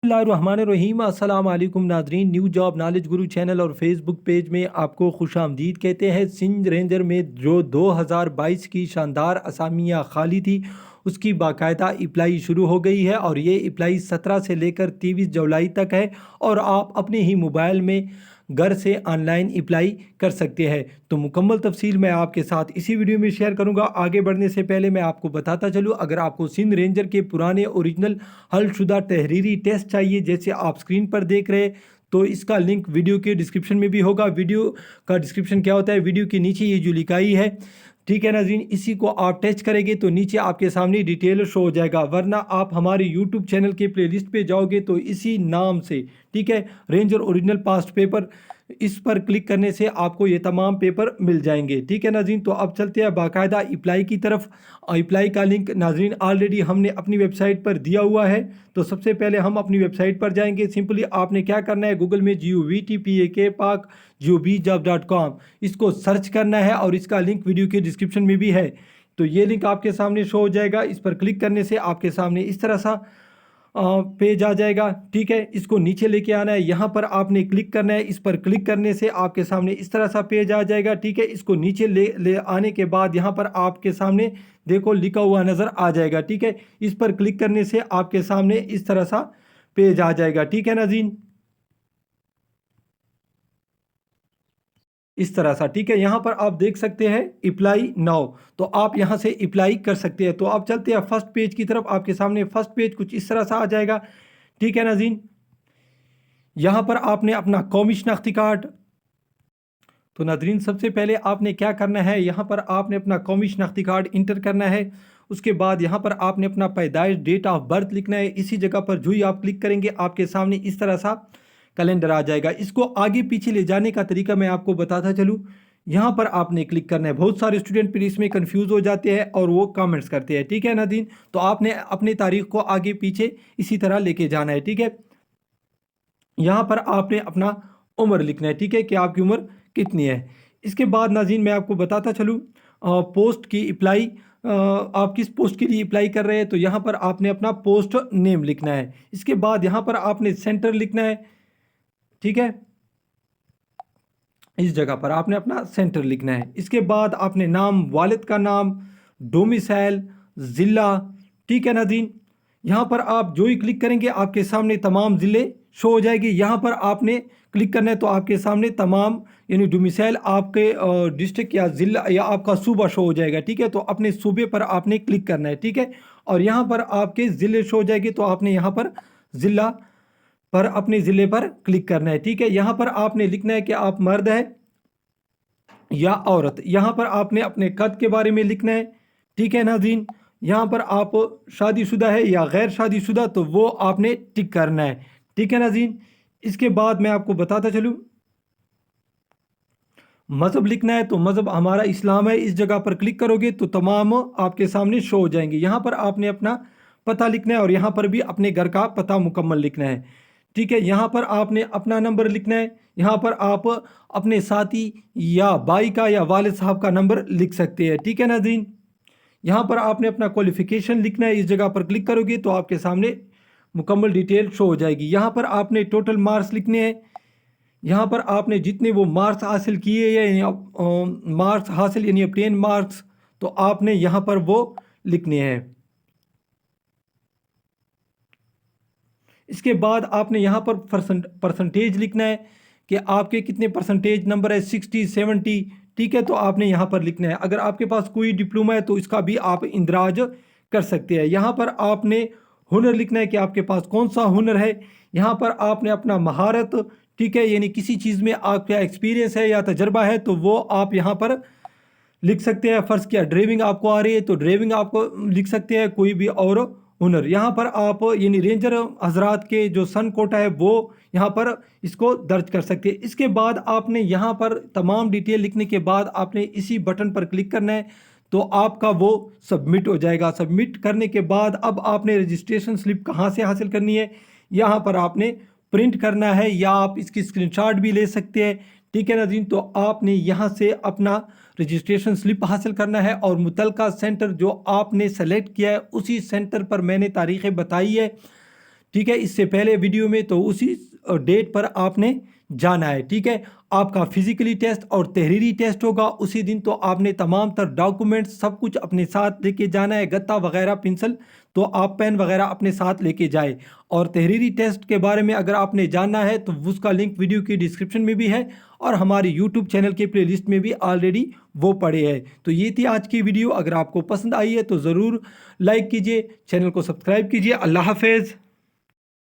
बिस्मिल्लाहिर्रहमानिर्रहीम अस्सलाम वालेकुम नाजरीन। न्यू जॉब नॉलेज गुरु चैनल और फेसबुक पेज में आपको खुश आमदीद कहते हैं। सिंध रेंजर में जो 2022 की शानदार असामियाँ खाली थी उसकी बाकायदा अप्लाई शुरू हो गई है और ये अप्लाई 17 से लेकर 23 जुलाई तक है और आप अपने ही मोबाइल में घर से ऑनलाइन अप्लाई कर सकते हैं। तो मुकम्मल तफसील मैं आपके साथ इसी वीडियो में शेयर करूंगा। आगे बढ़ने से पहले मैं आपको बताता चलूं, अगर आपको सिंध रेंजर के पुराने ओरिजिनल हल शुदा तहरीरी टेस्ट चाहिए जैसे आप स्क्रीन पर देख रहे हैं, तो इसका लिंक वीडियो के डिस्क्रिप्शन में भी होगा। वीडियो का डिस्क्रिप्शन क्या होता है, वीडियो के नीचे ये जो लिखाई है, ठीक है नाज़रीन, इसी को आप टच करेंगे तो नीचे आपके सामने डिटेल शो हो जाएगा। वरना आप हमारे यूट्यूब चैनल के प्लेलिस्ट पे जाओगे तो इसी नाम से, ठीक है, रेंजर ओरिजिनल पास्ट पेपर, इस पर क्लिक करने से आपको ये तमाम पेपर मिल जाएंगे। ठीक है नाज़रीन, तो अब चलते हैं बाकायदा अप्लाई की तरफ। अप्लाई का लिंक नाज़रीन ऑलरेडी हमने अपनी वेबसाइट पर दिया हुआ है। तो सबसे पहले हम अपनी वेबसाइट पर जाएंगे। सिंपली आपने क्या करना है, गूगल में GOVTPAK इसको सर्च करना है और इसका लिंक वीडियो के डिस्क्रिप्शन में भी है। तो ये लिंक आपके सामने शो हो जाएगा। इस पर क्लिक करने से आपके सामने इस तरह सा पेज आ जाएगा। ठीक है, इसको नीचे लेके आना है, यहाँ पर आपने क्लिक करना है। इस पर क्लिक करने से आपके सामने इस तरह सा पेज आ जाएगा। ठीक है, इसको नीचे ले आने के बाद यहाँ पर आपके सामने देखो लिखा हुआ नज़र आ जाएगा। ठीक है, इस पर क्लिक करने से आपके सामने इस तरह सा पेज आ जाएगा। ठीक है नाज़रीन, इस तरह सा। ठीक है, यहाँ पर आप देख सकते हैं अप्लाई नाउ, तो आप यहाँ से अप्लाई कर सकते हैं। तो आप चलते हैं फर्स्ट पेज की तरफ। आपके सामने फर्स्ट पेज कुछ इस तरह सा आ जाएगा। ठीक है नाज़रीन, यहाँ पर आपने अपना कौमी शनाख्ती कार्ड, तो नाज़रीन सबसे पहले आपने क्या करना है, यहाँ पर आपने अपना कौमी शनाख्ती कार्ड इंटर करना है। उसके बाद यहाँ पर आपने अपना पैदाइश डेट ऑफ बर्थ लिखना है। इसी जगह पर जो ही आप क्लिक करेंगे आपके सामने इस तरह सा कैलेंडर आ जाएगा। इसको आगे पीछे ले जाने का तरीका मैं आपको बताता चलूँ। यहाँ पर आपने क्लिक करना है। बहुत सारे स्टूडेंट फिर इसमें कंफ्यूज हो जाते हैं और वो कमेंट्स करते हैं। ठीक है नाज़रीन, तो आपने अपनी तारीख को आगे पीछे इसी तरह लेके जाना है। ठीक है, यहाँ पर आपने अपना उम्र लिखना है। ठीक है, कि आपकी उम्र कितनी है। इसके बाद नाज़रीन मैं आपको बताता चलूँ पोस्ट की अप्लाई, आप किस पोस्ट के लिए अप्लाई कर रहे हैं, तो यहाँ पर आपने अपना पोस्ट नेम लिखना है। इसके बाद यहाँ पर आपने सेंटर लिखना है। ठीक है, इस जगह पर आपने अपना सेंटर लिखना है। इसके बाद आपने नाम, वालिद का नाम, डोमिसाइल, ज़िला। ठीक है नाज़रीन, यहाँ पर आप जो ही क्लिक करेंगे आपके सामने तमाम ज़िले शो हो जाएगी। यहाँ पर आपने क्लिक करना है तो आपके सामने तमाम यानी डोमिसाइल आपके डिस्ट्रिक्ट या ज़िला या आपका सूबा शो हो जाएगा। ठीक है, तो अपने सूबे पर आपने क्लिक करना है। ठीक है, और यहाँ पर आपके ज़िले शो हो जाएंगे तो आपने यहाँ पर ज़िला पर अपने ज़िले पर क्लिक करना है। ठीक है, यहाँ पर आपने लिखना है कि आप मर्द है या औरत। यहाँ पर आपने अपने कद के बारे में लिखना है। ठीक है नाज़रीन, यहाँ पर आप शादीशुदा है या गैर शादीशुदा तो वो आपने टिक करना है। ठीक है नाज़रीन, इसके बाद मैं आपको बताता चलूँ, मज़हब लिखना है तो मज़हब हमारा इस्लाम है। इस जगह पर क्लिक करोगे तो तमाम आपके सामने शो हो जाएंगे। यहाँ पर आपने अपना पता लिखना है और यहाँ पर भी अपने घर का पता मुकम्मल लिखना है। ठीक है, यहाँ पर आपने अपना नंबर लिखना है। यहाँ पर आप अपने साथी या भाई का या वालिद साहब का नंबर लिख सकते हैं। ठीक है नाज़रीन, यहाँ पर आपने अपना क्वालिफ़िकेशन लिखना है। इस जगह पर क्लिक करोगे तो आपके सामने मुकम्मल डिटेल शो हो जाएगी। यहाँ पर आपने टोटल मार्क्स लिखने हैं। यहाँ पर आपने जितने वो मार्क्स हासिल किए यानी मार्क्स हासिल यानी obtain मार्क्स, तो आपने यहाँ पर वो लिखने हैं। इसके बाद आपने यहाँ पर परसेंटेज लिखना है कि आपके कितने परसेंटेज नंबर है, 60 70। ठीक है, तो आपने यहाँ पर लिखना है। अगर आपके पास कोई डिप्लोमा है तो इसका भी आप इंदराज कर सकते हैं। यहाँ पर आपने हुनर लिखना है कि आपके पास कौन सा हुनर है। यहाँ पर आपने अपना महारत, ठीक है, यानी किसी चीज़ में आपका एक्सपीरियंस है या तजर्बा है तो वो आप यहाँ पर लिख सकते हैं। फ़र्ज़ किया ड्राइविंग आपको आ रही है तो ड्राइविंग आपको लिख सकते हैं, कोई भी और हुनर। यहाँ पर आप यानी रेंजर हजरात के जो सन कोटा है वो यहाँ पर इसको दर्ज कर सकते हैं। इसके बाद आपने यहाँ पर तमाम डिटेल लिखने के बाद आपने इसी बटन पर क्लिक करना है तो आपका वो सबमिट हो जाएगा। सबमिट करने के बाद अब आपने रजिस्ट्रेशन स्लिप कहाँ से हासिल करनी है, यहाँ पर आपने प्रिंट करना है या आप इसकी स्क्रीनशॉट भी ले सकते हैं। ठीक है नाज़रीन, तो आपने यहाँ से अपना रजिस्ट्रेशन स्लिप हासिल करना है और मुतलका सेंटर जो आपने सेलेक्ट किया है उसी सेंटर पर मैंने तारीखें बताई है। ٹھیک ہے، اس سے پہلے ویڈیو میں تو اسی ڈیٹ پر آپ نے جانا ہے، ٹھیک ہے۔ آپ کا فزیکلی ٹیسٹ اور تحریری ٹیسٹ ہوگا اسی دن، تو آپ نے تمام تر ڈاکومنٹس سب کچھ اپنے ساتھ لے کے جانا ہے، گتا وغیرہ پنسل تو آپ پین وغیرہ اپنے ساتھ لے کے جائے۔ اور تحریری ٹیسٹ کے بارے میں اگر آپ نے جاننا ہے تو اس کا لنک ویڈیو کی ڈسکرپشن میں بھی ہے، اور ہماری یوٹیوب چینل کے پلے لسٹ میں بھی آلریڈی وہ پڑے ہے۔ تو یہ تھی آج کی ویڈیو، اگر آپ کو پسند آئی ہے تو ضرور لائک کیجئے، چینل کو سبسکرائب کیجئے۔ اللہ حافظ۔